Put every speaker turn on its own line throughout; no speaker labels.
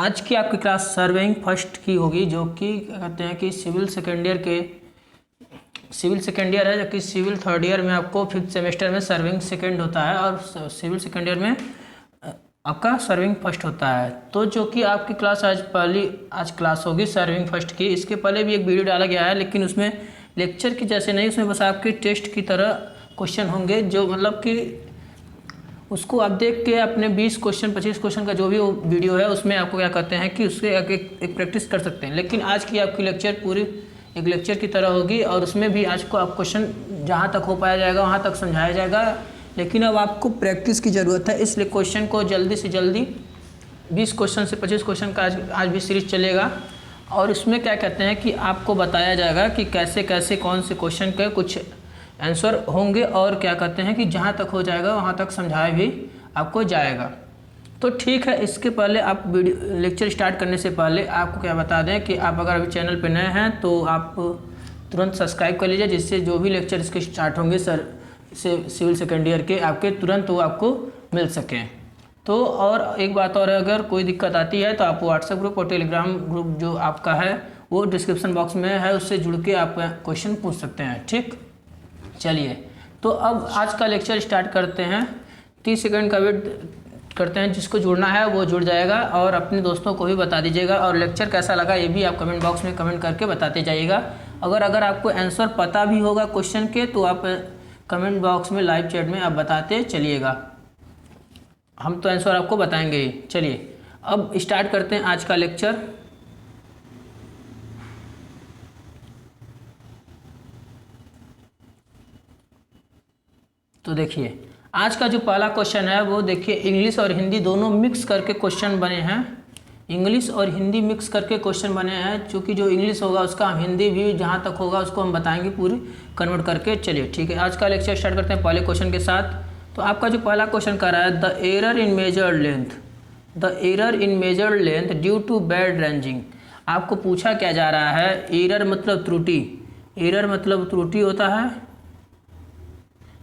आज की आपकी क्लास सर्वेइंग फर्स्ट की होगी, जो कि क्या कहते हैं कि सिविल सेकेंड ईयर है, जबकि सिविल थर्ड ईयर में आपको फिफ्थ सेमेस्टर में सर्विंग सेकेंड होता है और सिविल सेकेंड ईयर में आपका सर्विंग फर्स्ट होता है। तो जो कि आपकी क्लास आज क्लास होगी सर्विंग फर्स्ट की। इसके पहले भी एक वीडियो डाला गया है, लेकिन उसमें लेक्चर की जैसे नहीं, उसमें बस आपके टेस्ट की तरह क्वेश्चन होंगे, जो मतलब कि उसको आप देख के अपने 20 क्वेश्चन 25 क्वेश्चन का जो भी वो वीडियो है उसमें आपको क्या कहते हैं कि उससे एक प्रैक्टिस कर सकते हैं। लेकिन आज की आपकी लेक्चर पूरी एक लेक्चर की तरह होगी और उसमें भी आज को आप क्वेश्चन जहाँ तक हो पाया जाएगा वहाँ तक समझाया जाएगा। लेकिन अब आपको प्रैक्टिस की ज़रूरत है, इसलिए क्वेश्चन को जल्दी से जल्दी 20 क्वेश्चन से 25 क्वेश्चन का आज भी सीरीज चलेगा। और उसमें क्या कहते हैं कि आपको बताया जाएगा कि कैसे कैसे कौन से क्वेश्चन के कुछ आंसर होंगे और क्या कहते हैं कि जहाँ तक हो जाएगा वहाँ तक समझाया भी आपको जाएगा। तो ठीक है, इसके पहले आप वीडियो लेक्चर स्टार्ट करने से पहले आपको क्या बता दें कि आप अगर अभी चैनल पर नए हैं तो आप तुरंत सब्सक्राइब कर लीजिए, जिससे जो भी लेक्चर इसके स्टार्ट होंगे सिविल सेकेंड ईयर के आपके तुरंत वो आपको मिल सकें। तो और एक बात और है, अगर कोई दिक्कत आती है तो आप व्हाट्सएप ग्रुप और टेलीग्राम ग्रुप जो आपका है वो डिस्क्रिप्शन बॉक्स में है, उससे जुड़ के आप क्वेश्चन पूछ सकते हैं। ठीक, चलिए तो अब आज का लेक्चर स्टार्ट करते हैं। 30 सेकंड का वेट करते हैं, जिसको जुड़ना है वो जुड़ जाएगा और अपने दोस्तों को भी बता दीजिएगा। और लेक्चर कैसा लगा ये भी आप कमेंट बॉक्स में कमेंट करके बताते जाइएगा। अगर आपको आंसर पता भी होगा क्वेश्चन के तो आप कमेंट बॉक्स में लाइव चैट में आप बताते चलिएगा, हम तो आंसर आपको बताएंगे ही। चलिए अब स्टार्ट करते हैं आज का लेक्चर। तो देखिए आज का जो पहला क्वेश्चन है वो देखिए, इंग्लिश और हिंदी दोनों मिक्स करके क्वेश्चन बने हैं। इंग्लिश और हिंदी मिक्स करके क्वेश्चन बने हैं, चूँकि जो इंग्लिश होगा उसका हम हिंदी भी जहाँ तक होगा उसको हम बताएंगे पूरी कन्वर्ट करके। चलिए ठीक है, आज का लेक्चर स्टार्ट करते हैं पहले क्वेश्चन के साथ। तो आपका जो पहला क्वेश्चन कर रहा है, the error in measured length due to bad ranging. आपको पूछा क्या जा रहा है, एरर मतलब त्रुटि, एरर मतलब त्रुटि होता है,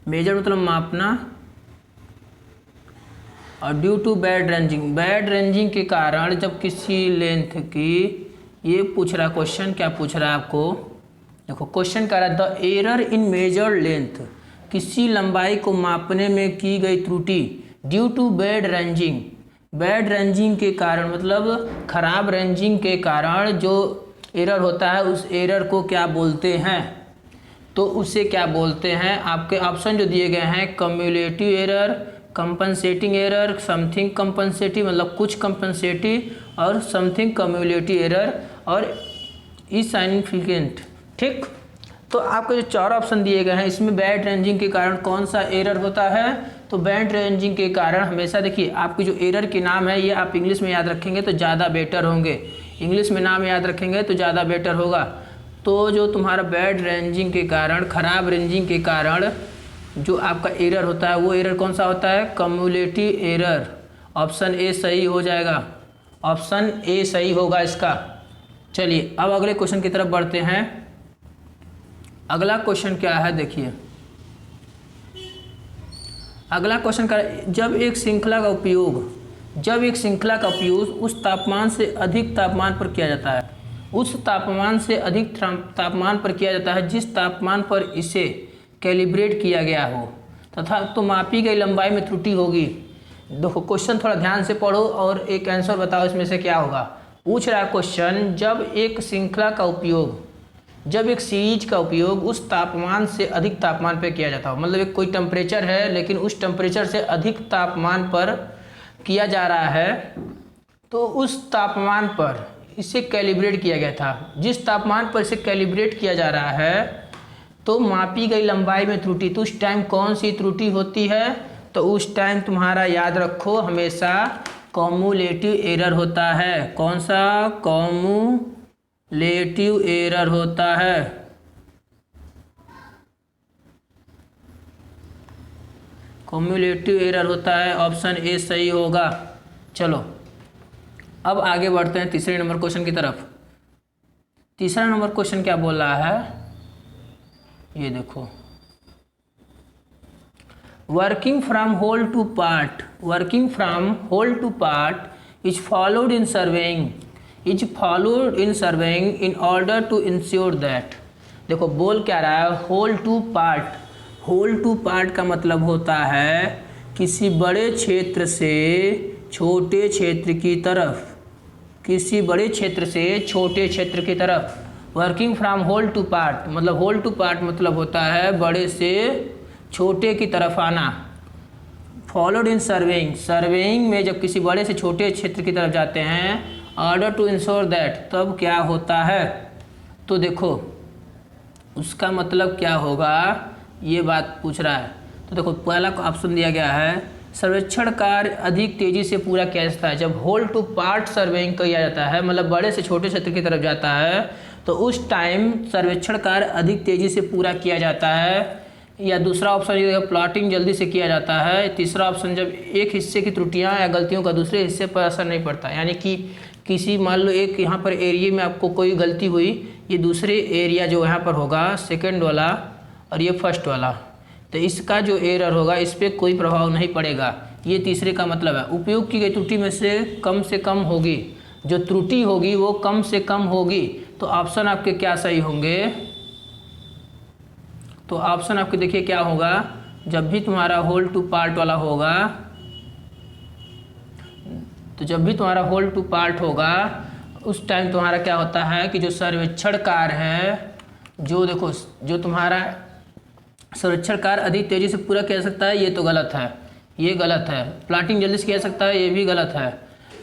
मेजर मतलब मापना, और ड्यू टू बैड रेंजिंग के कारण जब किसी लेंथ की, ये पूछ रहा क्वेश्चन, क्या पूछ रहा है आपको, देखो क्वेश्चन कह रहा है the error in measured length, किसी लंबाई को मापने में की गई त्रुटि, ड्यू टू बैड रेंजिंग के कारण, मतलब खराब रेंजिंग के कारण जो एरर होता है उस एरर को क्या बोलते हैं, तो उसे क्या बोलते हैं। आपके ऑप्शन जो दिए गए हैं, cumulative error, compensating error, something compensative मतलब कुछ कंपनसेटिव, और समथिंग कम्युलेटिव एरर, और इनसिग्निफिकेंट। ठीक, तो आपके जो चार ऑप्शन दिए गए हैं इसमें बैड रेंजिंग के कारण कौन सा एरर होता है, तो बैड रेंजिंग के कारण हमेशा देखिए आपकी जो एरर के नाम है ये आप इंग्लिश में याद रखेंगे तो ज़्यादा बेटर होंगे, इंग्लिश में नाम याद रखेंगे तो ज़्यादा बेटर होगा। तो जो तुम्हारा बैड रेंजिंग के कारण, खराब रेंजिंग के कारण जो आपका एरर होता है वो एरर कौन सा होता है, कम्युलेटिव एरर। ऑप्शन ए सही हो जाएगा, ऑप्शन ए सही होगा इसका। चलिए अब अगले क्वेश्चन की तरफ बढ़ते हैं। अगला क्वेश्चन क्या है, देखिए अगला क्वेश्चन का, जब एक श्रृंखला का उपयोग उस तापमान से अधिक तापमान पर किया जाता है, उस तापमान से अधिक तापमान पर किया जाता है जिस तापमान पर इसे कैलिब्रेट किया गया हो तथा तो मापी गई लंबाई में त्रुटि होगी। देखो क्वेश्चन थोड़ा ध्यान से पढ़ो और एक आंसर बताओ इसमें से क्या होगा। पूछ रहा है क्वेश्चन, जब एक सीरीज का उपयोग उस तापमान से अधिक तापमान पर किया जाता हो, मतलब एक कोई टेम्परेचर है लेकिन उस टेम्परेचर से अधिक तापमान पर किया जा रहा है, तो उस तापमान पर इसे कैलिब्रेट किया गया था, जिस तापमान पर इसे कैलिब्रेट किया जा रहा है तो मापी गई लंबाई में त्रुटि, तो उस टाइम कौन सी त्रुटि होती है, तो उस टाइम तुम्हारा याद रखो हमेशा कम्युलेटिव एरर होता है। कौन सा, कम्युलेटिव एरर होता है। कम्युलेटिव एरर होता है, ऑप्शन ए सही होगा। चलो अब आगे बढ़ते हैं तीसरे नंबर क्वेश्चन की तरफ। तीसरा नंबर क्वेश्चन क्या बोल रहा है, ये देखो, working from whole to part is followed in surveying in order to ensure that. देखो बोल क्या रहा है, होल टू पार्ट का मतलब होता है किसी बड़े क्षेत्र से छोटे क्षेत्र की तरफ, किसी बड़े क्षेत्र से छोटे क्षेत्र की तरफ। Working from whole to part मतलब होल टू पार्ट मतलब होता है बड़े से छोटे की तरफ आना। फॉलोड इन सर्वेइंग में जब किसी बड़े से छोटे क्षेत्र की तरफ जाते हैं, ऑर्डर टू इंश्योर दैट, तब क्या होता है। तो देखो उसका मतलब क्या होगा, ये बात पूछ रहा है। तो देखो पहला ऑप्शन दिया गया है, सर्वेक्षण कार्य अधिक तेजी से पूरा किया जाता है। जब होल टू पार्ट सर्वेइंग किया जाता है मतलब बड़े से छोटे क्षेत्र की तरफ जाता है, तो उस टाइम सर्वेक्षण कार्य अधिक तेजी से पूरा किया जाता है। या दूसरा ऑप्शन ये प्लॉटिंग जल्दी से किया जाता है। तीसरा ऑप्शन जब एक हिस्से की त्रुटियां या गलतियों का दूसरे हिस्से पर असर नहीं पड़ता, यानी कि किसी मान लो एक यहाँ पर एरिया में आपको कोई गलती हुई, ये दूसरे एरिया जो यहाँ पर होगा सेकंड वाला और ये फर्स्ट वाला, तो इसका जो एरर होगा इस पर कोई प्रभाव नहीं पड़ेगा। ये तीसरे का मतलब है। उपयोग की गई त्रुटि में से कम होगी, जो त्रुटि होगी वो कम से कम होगी। तो ऑप्शन आपके क्या सही होंगे, तो ऑप्शन आपके देखिए क्या होगा, जब भी तुम्हारा होल टू पार्ट वाला होगा, तो जब भी तुम्हारा होल टू पार्ट होगा उस टाइम तुम्हारा क्या होता है कि जो सर्वेक्षण कार्य है, जो देखो जो तुम्हारा सर्वेक्षण कार्य अधिक तेजी से पूरा किया जा सकता है, ये तो गलत है, ये गलत है। प्लॉटिंग जल्दी से किया जा सकता है, ये भी गलत है।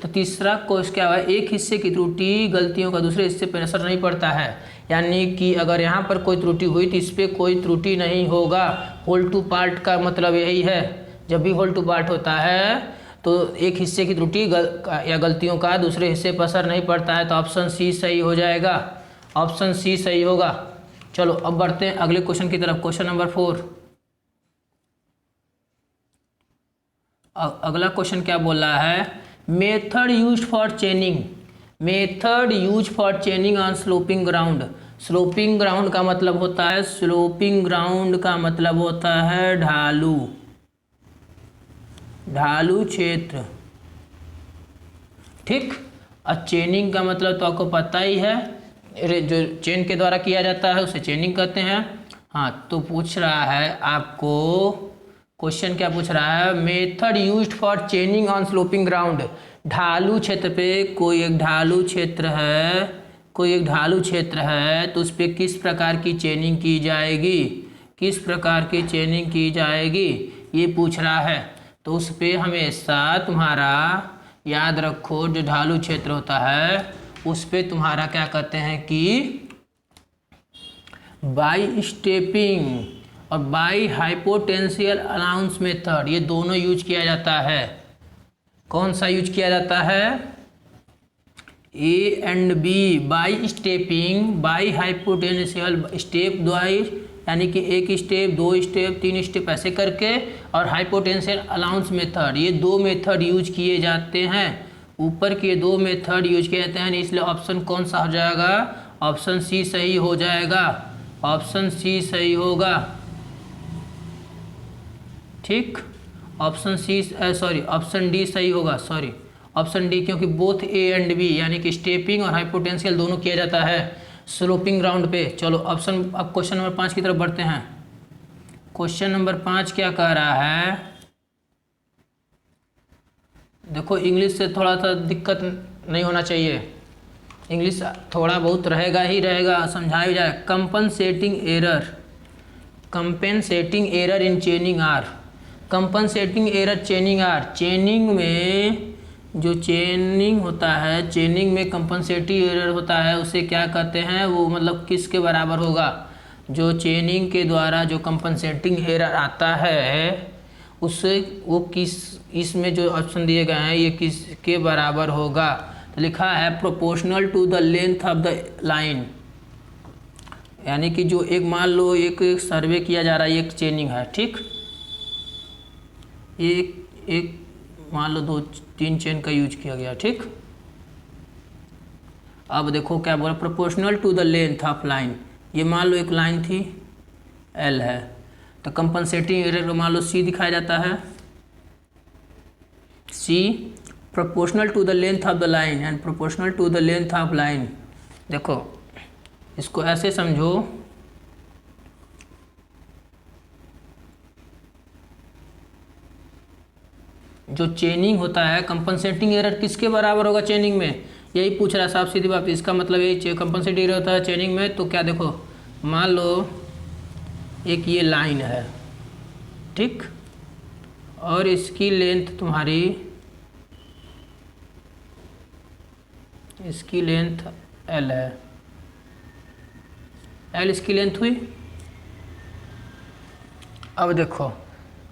तो तीसरा कोर्स क्या हुआ, एक हिस्से की त्रुटि गलतियों का दूसरे हिस्से पर असर नहीं पड़ता है, यानी कि अगर यहाँ पर कोई त्रुटि हुई तो इस पर कोई त्रुटि नहीं होगा। होल टू पार्ट का मतलब यही है, जब भी होल टू पार्ट होता है तो एक हिस्से की त्रुटि या गलतियों का दूसरे हिस्से पर असर नहीं पड़ता है। तो ऑप्शन सी सही हो जाएगा, ऑप्शन सी सही होगा। चलो अब बढ़ते हैं अगले क्वेश्चन की तरफ। क्वेश्चन नंबर 4, अगला क्वेश्चन क्या बोल रहा है, method used for चेनिंग on sloping ground. Sloping ground का मतलब होता है, स्लोपिंग ग्राउंड का मतलब होता है ढालू क्षेत्र, ठीक। और चेनिंग का मतलब तो आपको पता ही है, जो चेन के द्वारा किया जाता है उसे चेनिंग कहते हैं। हाँ, तो पूछ रहा है आपको क्वेश्चन क्या पूछ रहा है, method used for चेनिंग on sloping ground. ढालू क्षेत्र पे कोई एक ढालू क्षेत्र है, तो उस पर किस प्रकार की चेनिंग की जाएगी, ये पूछ रहा है। तो उस पर हमेशा तुम्हारा याद रखो, जो ढालू क्षेत्र होता है उस पर तुम्हारा क्या कहते हैं कि बाई स्टेपिंग और बाई हाइपोटेंशियल अलाउंस मेथड, ये दोनों यूज किया जाता है। कौन सा यूज किया जाता है, A and B. By stepping, by hypotenusal, step wise यानी कि एक स्टेप, 2 स्टेप, 3 स्टेप ऐसे करके, और हाइपोटेंशियल अलाउंस मेथड, ये 2 मेथड यूज किए जाते हैं। ऊपर के 2 मेथड यूज किए जाते हैं, इसलिए ऑप्शन कौन सा हो जाएगा, ऑप्शन सी सही हो जाएगा, ऑप्शन सी सही होगा, ठीक। ऑप्शन सी ऑप्शन डी सही होगा, ऑप्शन डी, क्योंकि बोथ ए एंड बी यानी कि स्टेपिंग और हाइपोटेंशियल दोनों किया जाता है स्लोपिंग ग्राउंड पे। चलो ऑप्शन, अब क्वेश्चन नंबर 5 की तरफ बढ़ते हैं। क्वेश्चन नंबर 5 क्या कह रहा है, देखो इंग्लिश से थोड़ा सा दिक्कत नहीं होना चाहिए, इंग्लिश थोड़ा बहुत रहेगा, समझाया जाए। Compensating error in chaining are. Compensating error chaining are, chaining में जो चेनिंग होता है, चेनिंग में कंपनसेटिंग एरर होता है, उसे क्या कहते हैं, वो मतलब किसके बराबर होगा, जो चेनिंग के द्वारा जो कंपनसेटिंग एरर आता है उससे वो किस, इसमें जो ऑप्शन दिए गए हैं ये किसके बराबर होगा। तो लिखा है proportional to the length of the line, यानी कि जो एक मान लो एक सर्वे किया जा रहा है, एक चेनिंग है, ठीक, एक मान लो 2-3 चेन का यूज किया गया, ठीक। अब देखो क्या बोला, proportional to the length of line, ये मान लो एक लाइन थी एल है, तो कंपनसेटिंग एरर मान लो सी दिखाया जाता है, C proportional to the length of the line and proportional to the length of line. देखो इसको ऐसे समझो, जो चेनिंग होता है, कंपनसेटिंग एरर किसके बराबर होगा चेनिंग में, यही पूछ रहा है साफ सीधी बात। इसका मतलब यही कंपनसेटिंग एरर होता है चेनिंग में। तो क्या देखो, मान लो एक ये लाइन है, ठीक, और इसकी लेंथ तुम्हारी, इसकी लेंथ L है, L इसकी लेंथ हुई। अब देखो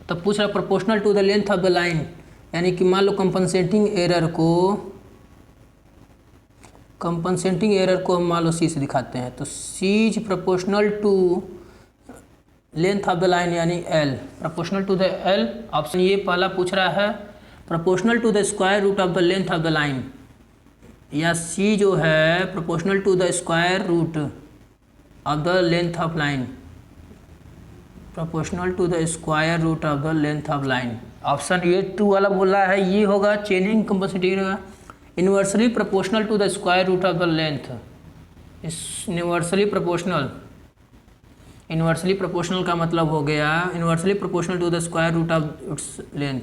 तब पूछ रहा proportional to the length of the line, यानी कि मान लो कंपनसेटिंग एरर को हम मान लो C से दिखाते हैं। तो C is proportional to length of the line यानी L, proportional to the L। Option ये पहला पूछ रहा है proportional to the square root of the length of the line, या C जो है proportional to the square root of the length of line, proportional to the square root of the length of line. Option ये 2 वाला बोला है, ये होगा chaining compensating error. Inversely proportional to the square root of the length, inversely proportional का मतलब हो गया inversely proportional to the square root of its length.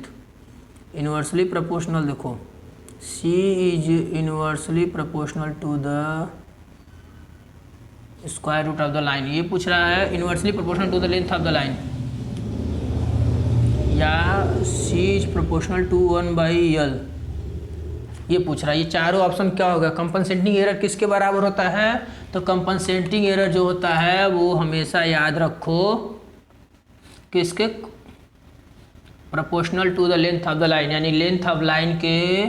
Inversely proportional देखो C is inversely proportional to the square root of the line. ये पूछ रहा है inversely proportional to the length of the line, या C is proportional to 1/L, ये पूछ रहा है। ये चारों ऑप्शन क्या होगा, कंपनसेटिंग एरर किसके बराबर होता है। तो कंपनसेटिंग एरर जो होता है वो हमेशा याद रखो किसके, proportional to the length of the line, यानी लेंथ ऑफ लाइन के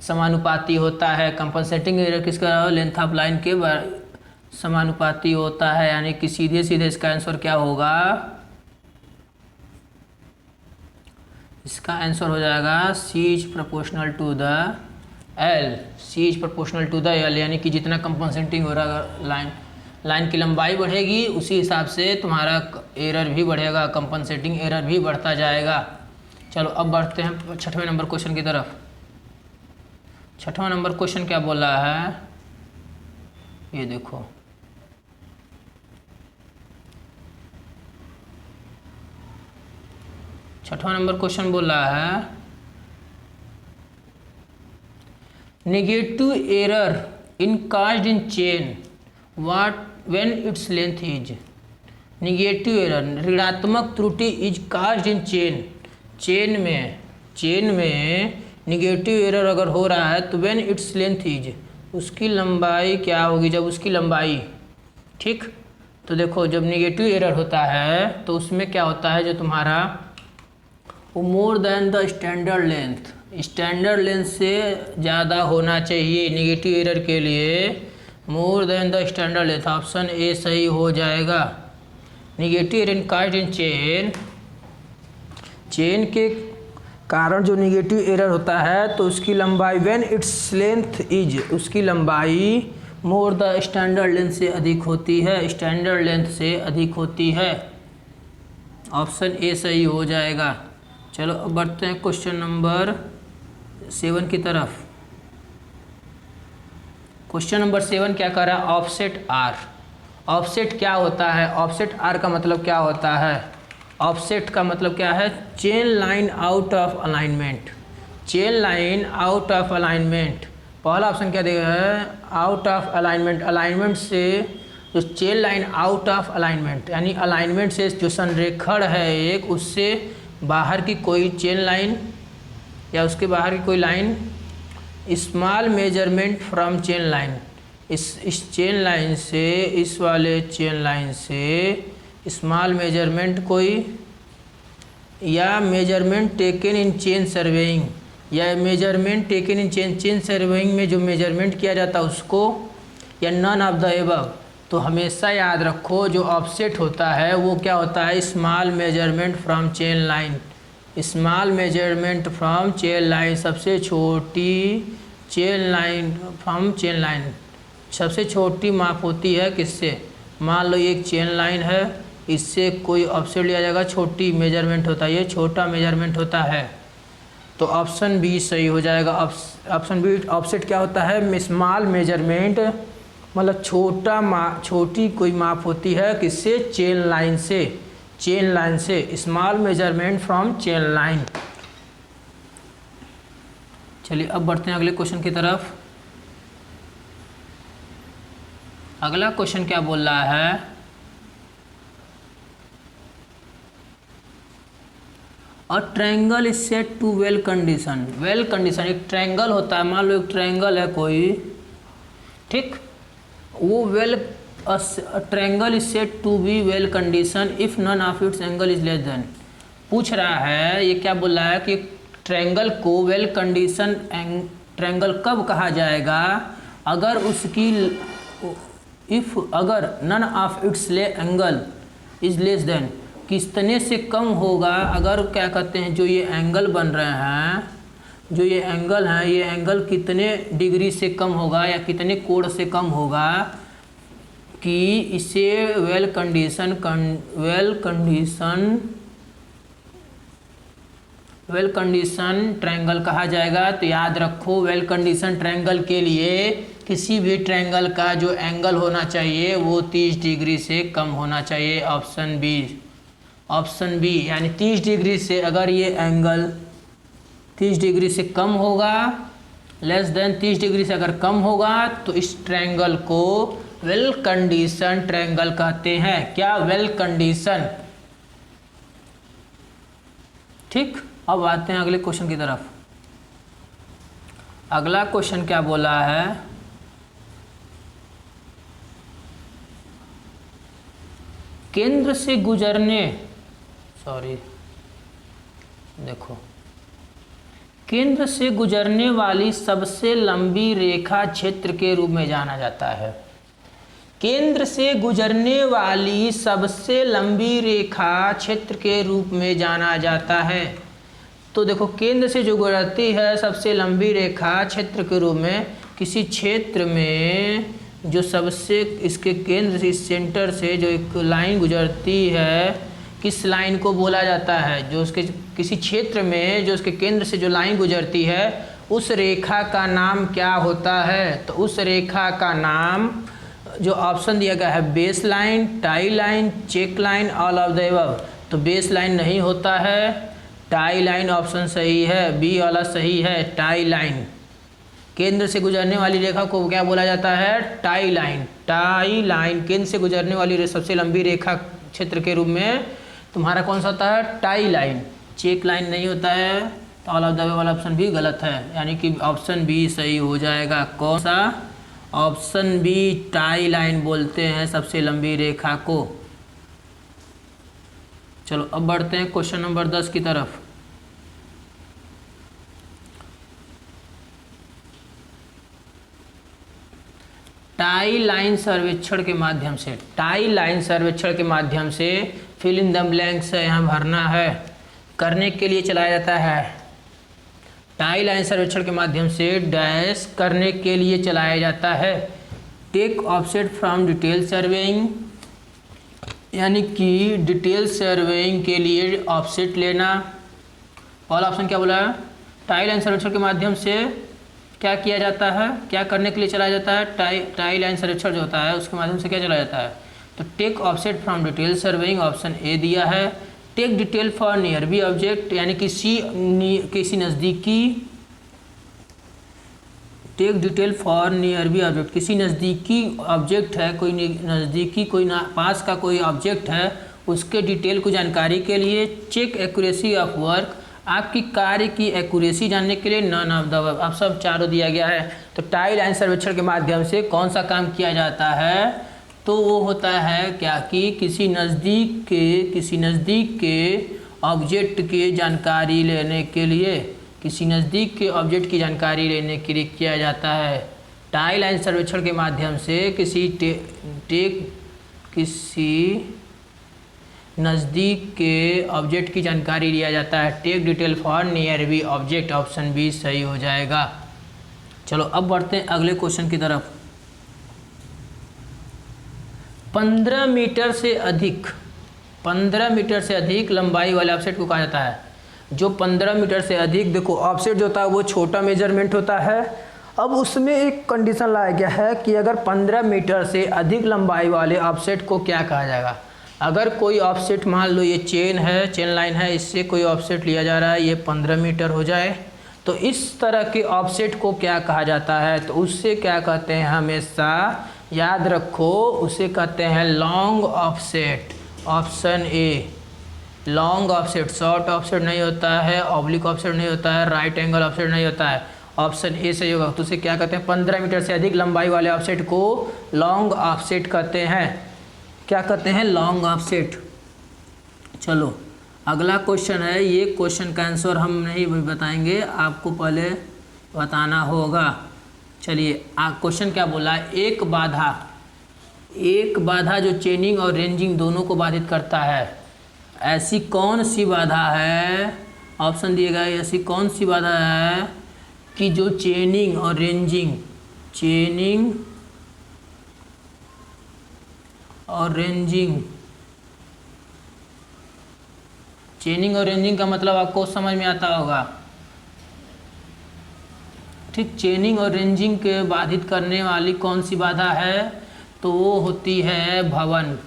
समानुपाती होता है। कंपनसेटिंग एरर किसका, लेंथ ऑफ लाइन के समानुपाती होता है, यानी कि सीधे सीधे इसका आंसर क्या होगा, इसका आंसर हो जाएगा C is proportional to the L, C is proportional to the L, यानी कि जितना कंपनसेटिंग हो रहा लाइन की लंबाई बढ़ेगी उसी हिसाब से तुम्हारा एरर भी बढ़ेगा, कंपनसेटिंग एरर भी बढ़ता जाएगा। चलो अब बढ़ते हैं 6वें नंबर क्वेश्चन की तरफ। 6वां नंबर क्वेश्चन क्या बोल रहा है, ये देखो, छठवां नंबर क्वेश्चन बोल रहा है negative error in caused in chain what when its length is. Negative error ऋणात्मक त्रुटि इज काज्ड इन चेन में नेगेटिव एरर अगर हो रहा है तो व्हेन इट्स लेंथ इज, उसकी लंबाई क्या होगी, जब उसकी लंबाई, ठीक। तो देखो जब नेगेटिव एरर होता है तो उसमें क्या होता है, जो तुम्हारा वो more than the standard length से ज़्यादा होना चाहिए नेगेटिव एरर के लिए, more than the standard length. Option A सही हो जाएगा। Negative error caused in chain के कारण जो नेगेटिव एरर होता है तो उसकी लंबाई व्हेन इट्स लेंथ इज, उसकी लंबाई मोर द स्टैंडर्ड लेंथ से अधिक होती है, स्टैंडर्ड लेंथ से अधिक होती है। ऑप्शन ए सही हो जाएगा। चलो अब बढ़ते हैं क्वेश्चन नंबर 7 की तरफ। क्वेश्चन नंबर 7 क्या कर रहा है, ऑफसेट आर। ऑफसेट क्या होता है, ऑफसेट आर का मतलब क्या होता है, ऑफसेट का मतलब क्या है, chain line out of alignment, chain line out of alignment. पहला ऑप्शन क्या देगा है, आउट ऑफ अलाइनमेंट, अलाइनमेंट से जो chain line out of alignment, यानी अलाइनमेंट से जो संरेखण है एक, उससे बाहर की कोई चेन लाइन या उसके बाहर की कोई line, small measurement from chain line, इस चेन लाइन से, इस वाले चेन लाइन से स्मॉल मेजरमेंट कोई, या measurement taken in chain surveying, या measurement taken in chain surveying में जो मेजरमेंट किया जाता है उसको, या नन ऑफ द एबव। तो हमेशा याद रखो जो ऑफसेट होता है वो क्या होता है, small measurement from chain line, small measurement from chain line, सबसे छोटी chain line from chain line, सबसे छोटी माप होती है किससे, मान लो एक चेन लाइन है, इससे कोई ऑफसेट लिया जाएगा, छोटी मेजरमेंट होता है, ये छोटा मेजरमेंट होता है। तो ऑप्शन बी सही हो जाएगा। ऑप्शन बी ऑफसेट क्या होता है? स्मॉल मेजरमेंट, मतलब छोटी कोई माप होती है किससे? चेन लाइन से। चेन लाइन से, small measurement from chain line. चलिए अब बढ़ते हैं अगले क्वेश्चन की तरफ। अगला क्वेश्चन क्या बोल रहा है? और triangle is set to well condition. Well condition, एक ट्रायंगल होता है, मान लो एक ट्रायंगल है कोई, ठीक, वो well triangle is set to be well condition if none of its angle is less than. पूछ रहा है, ये क्या बोल रहा है कि ट्रायंगल को वेल कंडीशन ट्रायंगल कब कहा जाएगा? अगर उसकी अगर none of its angle is less than, कितने से कम होगा, अगर क्या कहते हैं जो ये एंगल बन रहे हैं, जो ये एंगल हैं, ये एंगल कितने डिग्री से कम होगा या कितने कोण से कम होगा कि इसे वेल कंडीशन ट्रायंगल कहा जाएगा। तो याद रखो, वेल कंडीशन ट्रायंगल के लिए किसी भी ट्रायंगल का जो एंगल होना चाहिए वो 30 डिग्री से कम होना चाहिए। ऑप्शन बी यानी 30 डिग्री से, अगर ये एंगल 30 डिग्री से कम होगा, लेस देन 30 डिग्री से अगर कम होगा, तो इस ट्रायंगल को वेल कंडीशन ट्रायंगल कहते हैं। क्या? Well condition. ठीक, अब आते हैं अगले क्वेश्चन की तरफ। अगला क्वेश्चन क्या बोला है? केंद्र से गुजरने, देखो, केंद्र से गुजरने वाली सबसे लंबी रेखा क्षेत्र के रूप में जाना जाता है। केंद्र से गुजरने वाली सबसे लंबी रेखा क्षेत्र के रूप में जाना जाता है। तो देखो, केंद्र से जो गुजरती है सबसे लंबी रेखा क्षेत्र के रूप में, किसी क्षेत्र में जो सबसे इसके केंद्र से, इस सेंटर से जो एक लाइन गुजरती है, किस लाइन को बोला जाता है? जो उसके किसी क्षेत्र में जो उसके केंद्र से जो लाइन गुजरती है, उस रेखा का नाम क्या होता है? तो उस रेखा का नाम, जो ऑप्शन दिया गया है, base line, tie line, check line, all of the above. तो बेस लाइन नहीं होता है, टाई लाइन ऑप्शन सही है, बी वाला सही है, टाई लाइन। केंद्र से गुजरने वाली रेखा को क्या बोला जाता है? Tie line. टाई लाइन, केंद्र से गुजरने वाली सबसे लंबी रेखा क्षेत्र के रूप में तुम्हारा कौन सा होता है? Tie line. चेक लाइन नहीं होता है, तो ऑल ऑफ द अबव वाला ऑप्शन भी गलत है, यानी कि ऑप्शन बी सही हो जाएगा। कौन सा? ऑप्शन बी, टाई लाइन बोलते हैं सबसे लंबी रेखा को। चलो अब बढ़ते हैं क्वेश्चन नंबर 10 की तरफ। टाई लाइन सर्वेक्षण के माध्यम से, टाई लाइन सर्वेक्षण के माध्यम से फिल इन द ब्लैंक्स है, यहाँ भरना है, करने के लिए चलाया जाता है। टाई लाइन सर्वेक्षण के माध्यम से डैश करने के लिए चलाया जाता है। Take offset from detail surveying, यानी कि डिटेल सर्वेइंग के लिए ऑफसेट लेना। पहला ऑप्शन क्या बोला? टाई लाइन सर्वेक्षण के माध्यम से क्या किया जाता है, क्या करने के लिए चलाया जाता है? टाई लाइन सर्वेक्षण जो होता है उसके माध्यम से क्या चलाया जाता है? तो take offset from detail surveying, option A दिया है। Take detail for nearby object, यानी किसी नज़दीकी, take detail for nearby object, किसी नज़दीकी ऑब्जेक्ट है, कोई नज़दीकी कोई पास का कोई ऑब्जेक्ट है, उसके डिटेल को जानकारी के लिए। चेक एक्यूरेसी ऑफ वर्क, आपकी कार्य की एक्यूरेसी जानने के लिए। नन ऑफ द अबव, अब सब चारों दिया गया है। तो टाई लाइन सर्वेक्षण के माध्यम से कौन सा काम किया जाता है? तो वो होता है क्या कि किसी नज़दीक के ऑब्जेक्ट की जानकारी लेने के लिए, किसी नज़दीक के ऑब्जेक्ट की जानकारी लेने के लिए किया जाता है। टाई लाइन सर्वेक्षण के माध्यम से किसी नज़दीक के ऑब्जेक्ट की जानकारी लिया जाता है। Take detail for nearby object, option B सही हो जाएगा। चलो अब बढ़ते हैं अगले क्वेश्चन की तरफ। 15 मीटर से अधिक लंबाई वाले ऑफसेट को कहा जाता है। जो 15 मीटर से अधिक, देखो ऑफसेट जो होता है वो छोटा मेजरमेंट होता है। अब उसमें एक कंडीशन लाया गया है कि अगर 15 मीटर से अधिक लंबाई वाले ऑफसेट को क्या कहा जाएगा। अगर कोई ऑफसेट, मान लो ये चेन है, चेन लाइन है, इससे कोई ऑफसेट लिया जा रहा है, ये 15 मीटर हो जाए, तो इस तरह के ऑफसेट को क्या कहा जाता है, तो उससे क्या कहते हैं, हमेशा याद रखो, उसे कहते हैं long offset. Option a long offset, short offset नहीं होता है, ऑब्लिक ऑफसेट नहीं होता है, राइट एंगल ऑफसेट नहीं होता है, ऑप्शन ए सही होगा। तो उसे क्या कहते हैं, 15 मीटर से अधिक लंबाई वाले ऑफसेट को लॉन्ग ऑफसेट कहते हैं। क्या कहते हैं, लॉन्ग ऑफसेट। चलो अगला क्वेश्चन है, ये क्वेश्चन का आंसर हम नहीं बताएंगे, आपको पहले बताना होगा। चलिए क्वेश्चन क्या बोला है, एक बाधा जो चेनिंग और रेंजिंग दोनों को बाधित करता है, ऐसी कौन सी बाधा है, ऑप्शन दिएगा, ऐसी कौन सी बाधा है कि जो चेनिंग और रेंजिंग का मतलब आपको समझ में आता होगा, ठीक। चेनिंग और रेंजिंग के बाधित करने वाली कौन सी बाधा है, तो वो होती है भवन।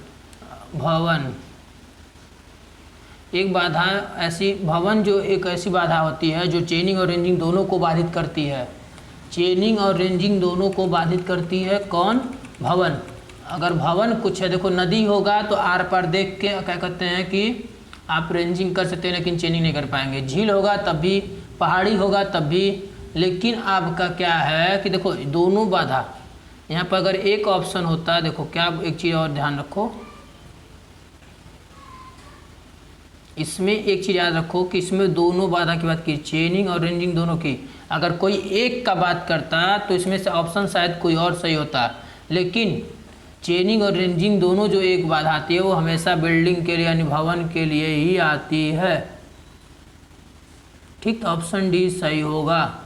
एक बाधा ऐसी, भवन जो एक ऐसी बाधा होती है जो चेनिंग और रेंजिंग दोनों को बाधित करती है। चेनिंग और रेंजिंग दोनों को बाधित करती है कौन, भवन। अगर भवन कुछ है, देखो नदी होगा तो आर पार देख के क्या कहते हैं कि आप रेंजिंग कर सकते हैं लेकिन चेनिंग नहीं कर पाएंगे। झील होगा तब भी, पहाड़ी होगा तब भी, लेकिन आपका क्या है कि देखो दोनों बाधा, यहाँ पर अगर एक ऑप्शन होता है, देखो क्या, एक चीज़ और ध्यान रखो, इसमें एक चीज़ याद रखो कि इसमें दोनों बाधा की बात की, चेनिंग और रेंजिंग दोनों की। अगर कोई एक का बात करता तो इसमें से ऑप्शन शायद कोई और सही होता, लेकिन चेनिंग और रेंजिंग दोनों जो एक बाधा आती है वो हमेशा बिल्डिंग के लिए यानी भवन के लिए ही आती है, ठीक। ऑप्शन डी सही होगा,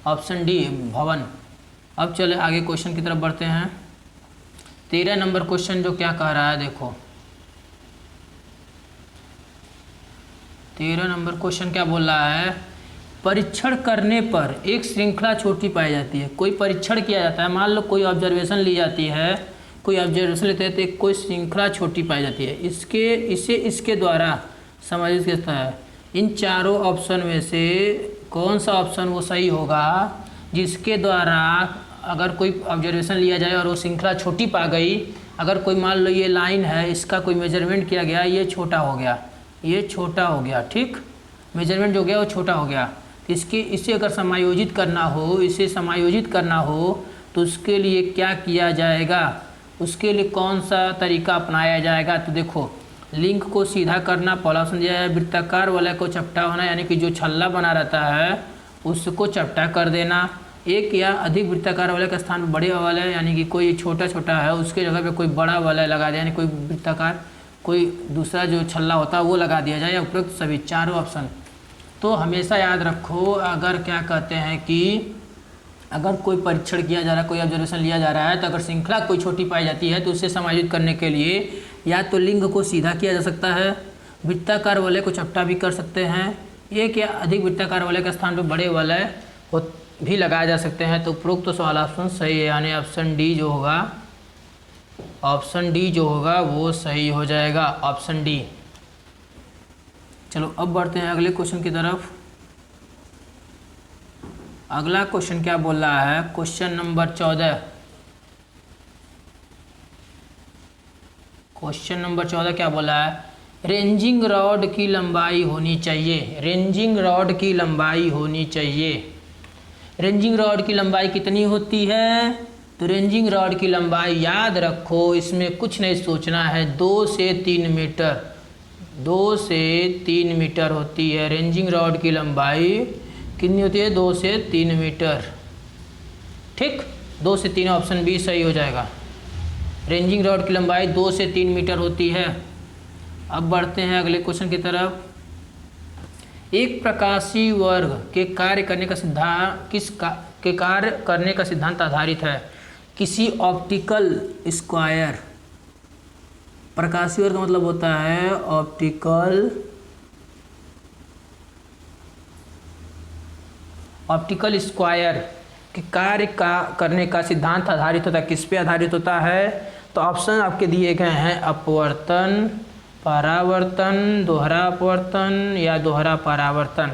ऑप्शन डी भवन। अब चले आगे क्वेश्चन की तरफ बढ़ते हैं। 13 नंबर क्वेश्चन जो क्या कह रहा है, देखो 13 नंबर क्वेश्चन क्या बोल रहा है, परीक्षण करने पर एक श्रृंखला छोटी पाई जाती है। कोई परीक्षण किया जाता है, मान लो कोई ऑब्जर्वेशन ली जाती है, कोई ऑब्जर्वेशन लेते हैं तो कोई श्रृंखला छोटी पाई जाती है, इसके द्वारा समायोजित किया जाता है। इन चारों ऑप्शन में से कौन सा ऑप्शन वो सही होगा जिसके द्वारा अगर कोई ऑब्जर्वेशन लिया जाए और वो श्रृंखला छोटी पा गई। अगर कोई मान लो ये लाइन है, इसका कोई मेजरमेंट किया गया, ये छोटा हो गया, ये छोटा हो गया, ठीक, मेजरमेंट जो गया वो छोटा हो गया। इसे अगर समायोजित करना हो, तो उसके लिए क्या किया जाएगा, उसके लिए कौन सा तरीका अपनाया जाएगा। तो देखो लिंक को सीधा करना, पहला ऑप्शन दिया है, वृत्ताकार वाला को चपटा होना, यानी कि जो छल्ला बना रहता है उसको चपटा कर देना। एक या अधिक वृत्ताकार वाले का स्थान बड़े वाला, यानी कि कोई छोटा है उसके जगह पे कोई बड़ा वाला लगा दिया, यानी कोई वृत्ताकार कोई दूसरा जो छल्ला होता है वो लगा दिया जाए, या उपरोक्त सभी चारों ऑप्शन। तो हमेशा याद रखो, अगर क्या कहते हैं कि अगर कोई परीक्षण किया जा रहा है, कोई ऑब्जर्वेशन लिया जा रहा है, तो अगर श्रृंखला कोई छोटी पाई जाती है तो उसे समायोजित करने के लिए या तो लिंग को सीधा किया जा सकता है, वृत्ताकार वाले को चपटा भी कर सकते हैं, एक या अधिक वृत्ताकार वाले के स्थान पर बड़े वाले भी लगाए जा सकते हैं। तो उपरोक्त तो सवाल ऑप्शन सही है, यानी ऑप्शन डी जो होगा वो सही हो जाएगा, ऑप्शन डी। चलो अब बढ़ते हैं अगले क्वेश्चन की तरफ। अगला क्वेश्चन क्या बोल रहा है, क्वेश्चन नंबर 14। क्वेश्चन नंबर 14 क्या बोला है, रेंजिंग रॉड की लंबाई होनी चाहिए। रेंजिंग रॉड की लंबाई कितनी होती है, तो रेंजिंग रॉड की लंबाई याद रखो, इसमें कुछ नहीं सोचना है, 2 से 3 मीटर होती है। रेंजिंग रॉड की लंबाई कितनी होती है, 2 से 3 मीटर, ठीक, 2 से 3 ऑप्शन बी सही हो जाएगा। रेंजिंग रॉड की लंबाई 2 से 3 मीटर होती है। अब बढ़ते हैं अगले क्वेश्चन की तरफ। एक प्रकाशीय वर्ग के कार्य करने का सिद्धांत आधारित है। किसी ऑप्टिकल स्क्वायर, प्रकाशीय वर्ग का मतलब होता है ऑप्टिकल ऑप्टिकल स्क्वायर के कार्य का करने का सिद्धांत आधारित होता है, किस पे आधारित होता है? तो ऑप्शन आपके दिए गए हैं अपवर्तन, परावर्तन, दोहरा अपवर्तन या दोहरा परावर्तन।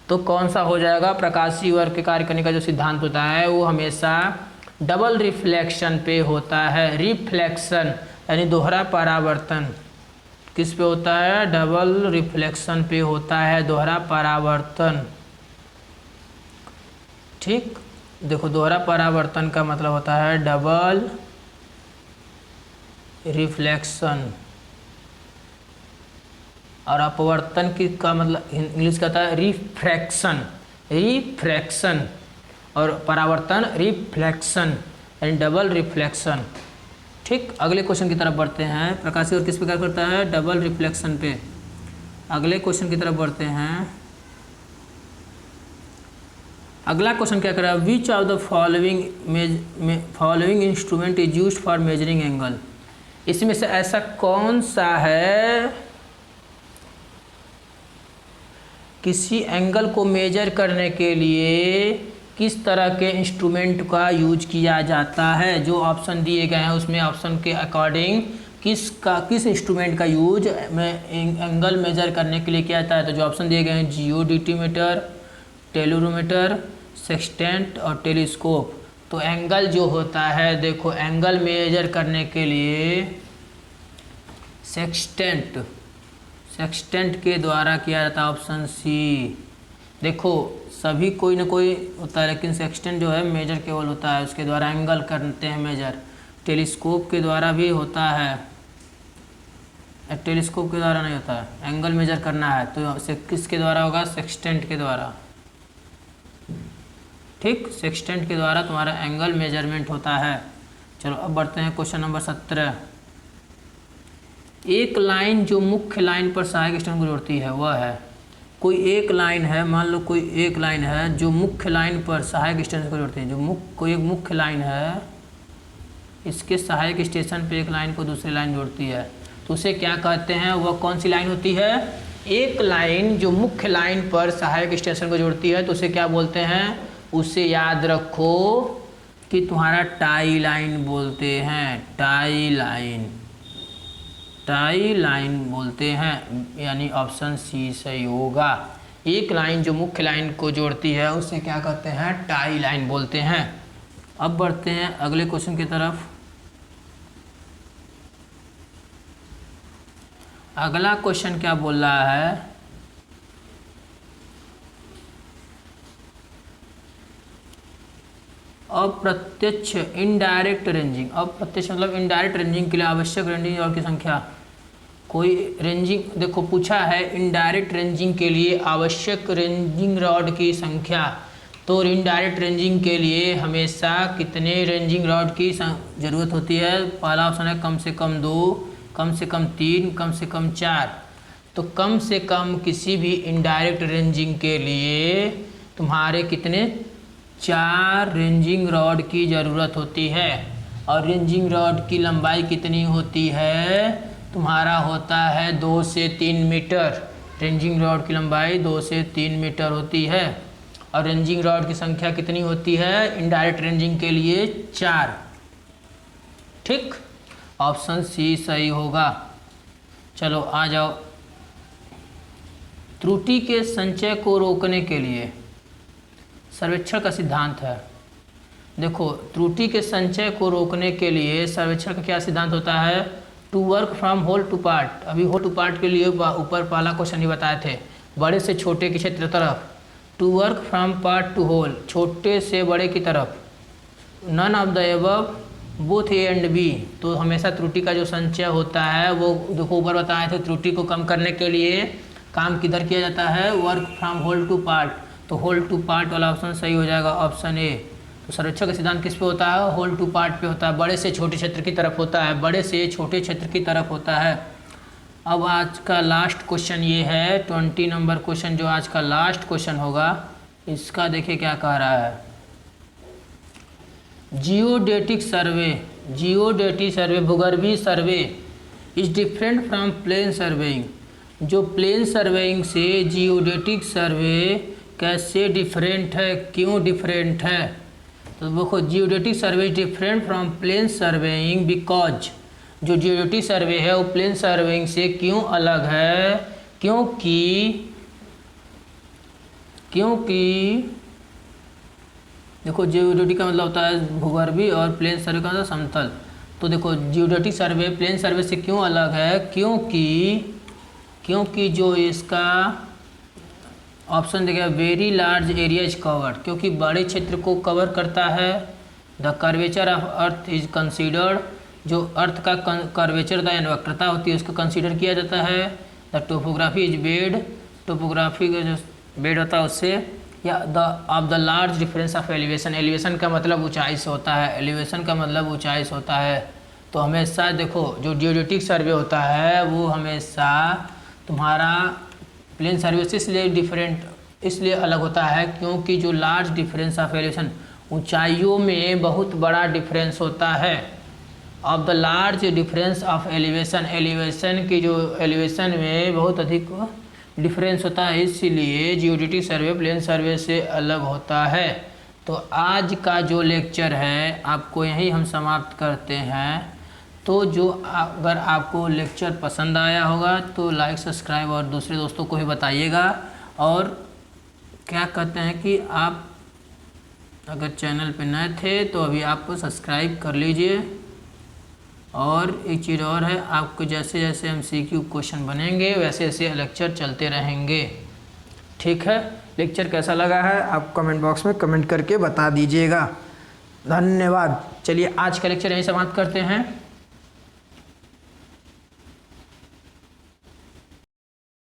तो कौन सा हो जाएगा? प्रकाशीय वर्ग के कार्य करने का जो सिद्धांत होता है वो हमेशा डबल रिफ्लेक्शन पे होता है। रिफ्लेक्शन यानी दोहरा परावर्तन किस पे होता है? डबल रिफ्लेक्शन पे होता है दोहरा परावर्तन। ठीक, देखो दोहरा परावर्तन का मतलब होता है डबल रिफ्लेक्शन, और अपवर्तन की का मतलब इंग्लिश का था रिफ्रैक्शन। रिफ्रैक्शन और परावर्तन रिफ्लेक्शन यानी डबल रिफ्लेक्शन। ठीक, अगले क्वेश्चन की तरफ बढ़ते हैं। प्रकाशीय वर्ग किस प्रकार करता है? डबल रिफ्लेक्शन पे। अगले क्वेश्चन की तरफ बढ़ते हैं। अगला क्वेश्चन क्या कर रहा है? Which of the following instrument is used for measuring angle. इसमें से ऐसा कौन सा है किसी एंगल को मेजर करने के लिए किस तरह के इंस्ट्रूमेंट का यूज किया जाता है? जो ऑप्शन दिए गए हैं उसमें ऑप्शन के अकॉर्डिंग किस इंस्ट्रूमेंट का यूज एंगल मेजर करने के लिए किया जाता है? तो जो ऑप्शन दिए गए हैं जियोडेटीमीटर, टेलुरोमीटर, सेक्सटेंट और टेलीस्कोप। तो एंगल जो होता है, देखो एंगल मेजर करने के लिए सेक्सटेंट के द्वारा किया जाता है, ऑप्शन सी। देखो सभी कोई ना कोई होता है, लेकिन सेक्सटेंट जो है मेजर केवल होता है, उसके द्वारा एंगल करते हैं मेजर। टेलीस्कोप के द्वारा भी होता है, टेलीस्कोप के द्वारा नहीं होता है, एंगल मेजर करना है तो किसके द्वारा होगा? सेक्सटेंट के द्वारा। ठीक, सेक्सटेंट के द्वारा तुम्हारा एंगल मेजरमेंट होता है। चलो अब बढ़ते हैं क्वेश्चन नंबर 17। एक लाइन जो मुख्य लाइन पर सहायक स्टैंड को जोड़ती है वह है। कोई एक लाइन है, मान लो कोई एक लाइन है जो मुख्य लाइन पर सहायक स्टेशन को जोड़ती है। जो कोई एक मुख्य लाइन है, इसके सहायक स्टेशन पे एक लाइन को दूसरी लाइन जोड़ती है, तो उसे क्या कहते हैं? वह कौन सी लाइन होती है? एक लाइन जो मुख्य लाइन पर सहायक स्टेशन को जोड़ती है तो उसे क्या बोलते हैं? उसे याद रखो कि तुम्हारा टाई लाइन बोलते हैं। टाई लाइन बोलते हैं, यानी ऑप्शन सी सही होगा। एक लाइन जो मुख्य लाइन को जोड़ती है उसे क्या कहते हैं? टाई लाइन बोलते हैं। अब बढ़ते हैं अगले क्वेश्चन की तरफ। अगला क्वेश्चन क्या बोल रहा है? अप्रत्यक्ष इनडायरेक्ट रेंजिंग। अप्रत्यक्ष मतलब इनडायरेक्ट रेंजिंग के लिए आवश्यक रेंजिंग रॉड की संख्या। कोई रेंजिंग, देखो पूछा है इनडायरेक्ट रेंजिंग के लिए आवश्यक रेंजिंग रॉड की संख्या। तो इनडायरेक्ट रेंजिंग के लिए हमेशा कितने रेंजिंग रॉड की ज़रूरत होती है? पहला ऑप्शन है कम से कम 2, कम से कम 3, कम से कम 4। तो कम से कम किसी भी इनडायरेक्ट रेंजिंग के लिए तुम्हारे कितने? 4 रेंजिंग रॉड की ज़रूरत होती है। और रेंजिंग रॉड की लंबाई कितनी होती है? तुम्हारा होता है 2 से 3 मीटर। रेंजिंग रॉड की लंबाई 2 से 3 मीटर होती है। और रेंजिंग रॉड की संख्या कितनी होती है इनडायरेक्ट रेंजिंग के लिए? 4। ठीक, ऑप्शन सी सही होगा। चलो आ जाओ। त्रुटि के संचय को रोकने के लिए सर्वेक्षण का सिद्धांत है। देखो त्रुटि के संचय को रोकने के लिए सर्वेक्षण का क्या सिद्धांत होता है? To work from whole to part. अभी होल टू पार्ट के लिए ऊपर पहला क्वेश्चन ही बताए थे, बड़े से छोटे के क्षेत्र तरफ। To work from part to whole, छोटे से बड़े की तरफ। None of the above, both A and B. तो हमेशा त्रुटि का जो संचय होता है वो देखो ऊपर बताए थे, त्रुटि को कम करने के लिए काम किधर किया जाता है? Work from whole to part. तो होल टू पार्ट वाला ऑप्शन सही हो जाएगा, ऑप्शन ए। तो सर्वेक्षण का सिद्धांत किस पे होता है? होल टू पार्ट पे होता है, बड़े से छोटे क्षेत्र की तरफ होता है, बड़े से छोटे क्षेत्र की तरफ होता है। अब आज का लास्ट क्वेश्चन ये है 20 नंबर क्वेश्चन, जो आज का लास्ट क्वेश्चन होगा। इसका देखिए क्या कह रहा है। जियोडेटिक सर्वे, भूगर्भीय survey is different from plane surveying. जो प्लेन सर्वेइंग से जियोडेटिक सर्वे कैसे डिफरेंट है, क्यों डिफरेंट है? तो देखो geodetic survey different from plane surveying because, जो जियोडेटिक सर्वे है वो प्लेन सर्वेइंग से क्यों अलग है? क्योंकि देखो जियोडेटिक का मतलब होता है भूगर्भीय और प्लेन सर्वे का मतलब समतल। तो देखो जियोडेटिक सर्वे प्लेन सर्वे से क्यों अलग है? क्योंकि जो इसका ऑप्शन देखिए very large area is covered, क्योंकि बड़े क्षेत्र को कवर करता है। The curvature of earth is considered, जो अर्थ का कर्वेचर यानी वक्रता होती है उसको कंसीडर किया जाता है। The topography is bed, topography का जो बेड होता है उससे, या the of the large difference of elevation, elevation का मतलब ऊंचाई से होता है, एलिवेशन का मतलब ऊंचाई से होता है। तो हमेशा देखो जो जियोडेटिक सर्वे होता है वो हमेशा तुम्हारा प्लेन सर्वे से इसलिए अलग होता है क्योंकि जो लार्ज डिफरेंस ऑफ एलिवेशन, ऊंचाइयों में बहुत बड़ा डिफरेंस होता है। Of the large difference of elevation, elevation की जो एलिवेशन में बहुत अधिक डिफरेंस होता है, इसलिए जियोडेटिक सर्वे प्लेन सर्वे से अलग होता है। तो आज का जो लेक्चर है आपको यहीं हम समाप्त करते हैं। तो जो अगर आपको लेक्चर पसंद आया होगा तो लाइक सब्सक्राइब और दूसरे दोस्तों को भी बताइएगा। और क्या कहते हैं कि आप अगर चैनल पे नए थे तो अभी आपको सब्सक्राइब कर लीजिए। और एक चीज़ और है, आपको जैसे जैसे MCQ क्वेश्चन बनेंगे वैसे वैसे लेक्चर चलते रहेंगे। ठीक है, लेक्चर कैसा लगा है आप कमेंट बॉक्स में कमेंट करके बता दीजिएगा। धन्यवाद। चलिए आज का लेक्चर यहीं समाप्त करते हैं।